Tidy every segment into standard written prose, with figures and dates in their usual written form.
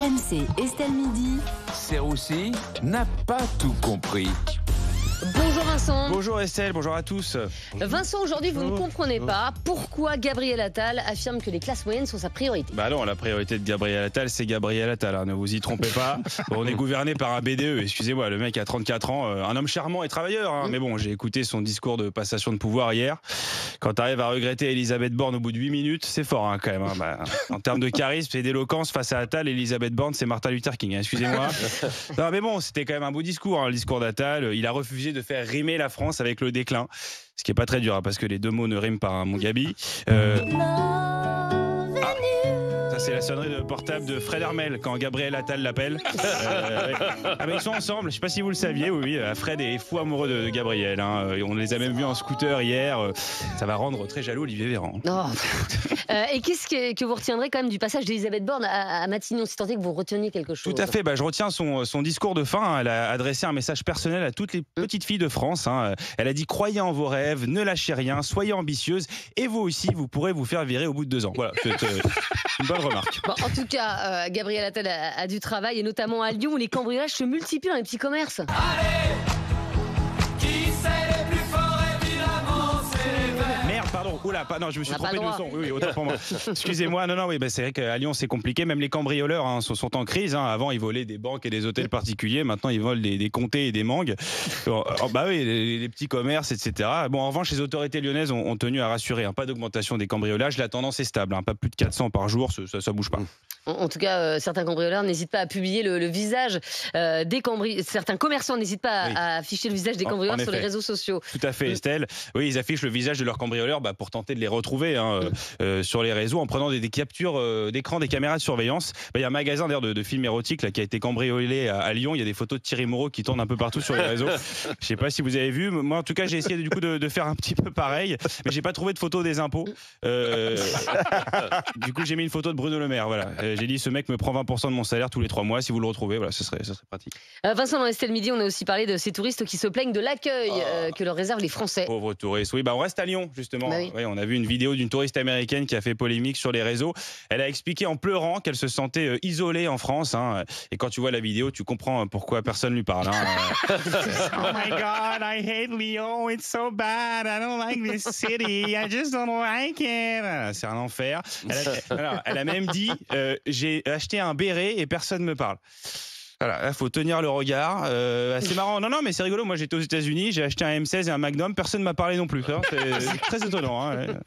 RMC Estelle Midi. Serroussi n'a pas tout compris. Bonjour Vincent. Bonjour Estelle, bonjour à tous. Vincent, aujourd'hui vous ne comprenez pas pourquoi Gabriel Attal affirme que les classes moyennes sont sa priorité. Bah non, la priorité de Gabriel Attal, c'est Gabriel Attal, hein, ne vous y trompez pas. On est gouverné par un BDE, excusez-moi, le mec a 34 ans, un homme charmant et travailleur, hein. Mais bon, j'ai écouté son discours de passation de pouvoir hier. Quand tu arrives à regretter Elisabeth Borne au bout de 8 minutes, c'est fort hein, quand même. Hein. Bah, en termes de charisme et d'éloquence face à Attal, Elisabeth Borne, c'est Martin Luther King, hein, excusez-moi. Non mais bon, c'était quand même un beau discours, hein, le discours d'Attal. Il a refusé de faire rimer la France avec le déclin, ce qui est pas très dur hein, parce que les deux mots ne riment pas, hein, mon Gabi. Ça c'est la sonnerie de portable de Fred Hermel quand Gabriel Attal l'appelle. Ah, ils sont ensemble, je sais pas si vous le saviez, oui, Fred est fou amoureux de Gabriel, hein. On les a même vus en scooter hier, ça va rendre très jaloux Olivier Véran. Oh. Et qu'est-ce que vous retiendrez quand même du passage d'Elisabeth Borne à Matignon, si tant est que vous reteniez quelque chose? Tout à fait, je retiens son discours de fin, hein. Elle a adressé un message personnel à toutes les petites filles de France, hein. Elle a dit: croyez en vos rêves, ne lâchez rien, soyez ambitieuses et vous aussi vous pourrez vous faire virer au bout de 2 ans. Voilà, c'est une bonne remarque. Bon, en tout cas, Gabriel Attal a du travail, et notamment à Lyon où les cambriolages se multiplient dans les petits commerces. Allez, qui c'est les plus forts? Évidemment, c'est les Verts. Merde, pardon. Oula, non, je me suis trompé de son. Oui, autant pour moi. Excusez-moi. Non, oui, c'est vrai qu'à Lyon c'est compliqué. Même les cambrioleurs hein, sont en crise. Hein. Avant, ils volaient des banques et des hôtels particuliers. Maintenant, ils volent des comtés et des mangues. Oui, les petits commerces, etc. Bon, en revanche, les autorités lyonnaises ont tenu à rassurer. Hein, pas d'augmentation des cambriolages. La tendance est stable. Hein, pas plus de 400 par jour. Ça bouge pas. En tout cas, certains cambrioleurs n'hésitent pas à publier le visage des cambrioleurs. Certains commerçants n'hésitent pas à afficher le visage des cambrioleurs sur les réseaux sociaux. Tout à fait, Estelle. Oui, ils affichent le visage de leurs cambrioleurs pour tenter de les retrouver hein, sur les réseaux en prenant des captures d'écran des caméras de surveillance. Il y a un magasin d'ailleurs de films érotiques là, qui a été cambriolé à Lyon. Il y a des photos de Thierry Moreau qui tournent un peu partout sur les réseaux. Je sais pas si vous avez vu. Moi, en tout cas, j'ai essayé du coup de faire un petit peu pareil, mais j'ai pas trouvé de photo des impôts. Du coup, j'ai mis une photo de Bruno Le Maire. Voilà. J'ai dit: ce mec me prend 20% de mon salaire tous les 3 mois. Si vous le retrouvez, voilà, ce serait pratique. Vincent, dans Estelle Midi, on a aussi parlé de ces touristes qui se plaignent de l'accueil que leur réservent les Français. Pauvres touristes. Oui, on reste à Lyon justement. Oui. Oui, on a vu une vidéo d'une touriste américaine qui a fait polémique sur les réseaux. Elle a expliqué en pleurant qu'elle se sentait isolée en France. Hein. Et quand tu vois la vidéo, tu comprends pourquoi personne lui parle. Hein. Oh my God, I hate Lyon. It's so bad. I don't like this city. I just don't like it. C'est un enfer. Elle a même dit j'ai acheté un béret et personne ne me parle. Voilà, il faut tenir le regard. C'est marrant. Non, mais c'est rigolo. Moi, j'étais aux États-Unis, j'ai acheté un M16 et un Magnum. Personne ne m'a parlé non plus. C'est très étonnant. Hein,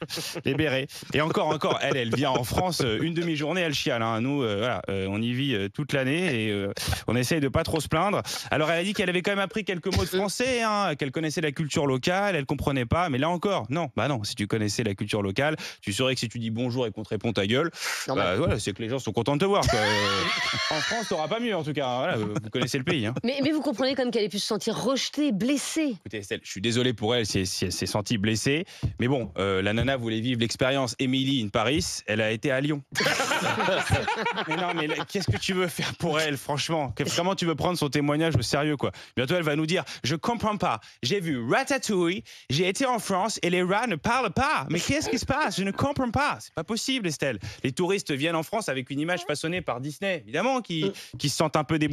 les bérets. Et encore, elle vient en France une demi-journée, elle chiale. Hein. Nous, on y vit toute l'année et on essaye de pas trop se plaindre. Alors, elle a dit qu'elle avait quand même appris quelques mots de français, hein, qu'elle connaissait la culture locale, elle comprenait pas. Mais là encore, non. Si tu connaissais la culture locale, tu saurais que si tu dis bonjour et qu'on te répond ta gueule, voilà, c'est que les gens sont contents de te voir. Quoi. En France, t'auras pas mieux en tout cas. Voilà, vous connaissez le pays. Hein. Mais vous comprenez quand même qu'elle ait pu se sentir rejetée, blessée. Écoutez Estelle, je suis désolé pour elle si elle s'est sentie blessée. Mais bon, la nana voulait vivre l'expérience Emily in Paris. Elle a été à Lyon. mais qu'est-ce que tu veux faire pour elle, franchement? Comment tu veux prendre son témoignage au sérieux, quoi? Bientôt, elle va nous dire: je comprends pas. J'ai vu Ratatouille, j'ai été en France et les rats ne parlent pas. Mais qu'est-ce qui se passe? Je ne comprends pas. C'est pas possible, Estelle. Les touristes viennent en France avec une image façonnée par Disney, évidemment, qui se sentent un peu déboussolés.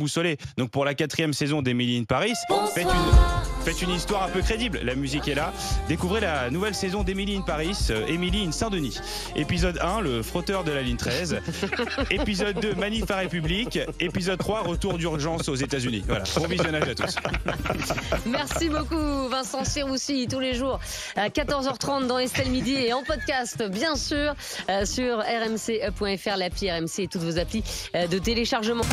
Donc pour la 4e saison d'Emily in Paris, faites une histoire un peu crédible. La musique est là. Découvrez la nouvelle saison d'Emily in Paris, Emily in Saint-Denis. Épisode 1, le frotteur de la ligne 13. Épisode 2, Manif à République. Épisode 3, retour d'urgence aux États-Unis. Voilà, bon visionnage à tous. Merci beaucoup Vincent Serroussi, tous les jours à 14h30 dans Estelle Midi et en podcast bien sûr sur rmc.fr, l'appli RMC et toutes vos applis de téléchargement.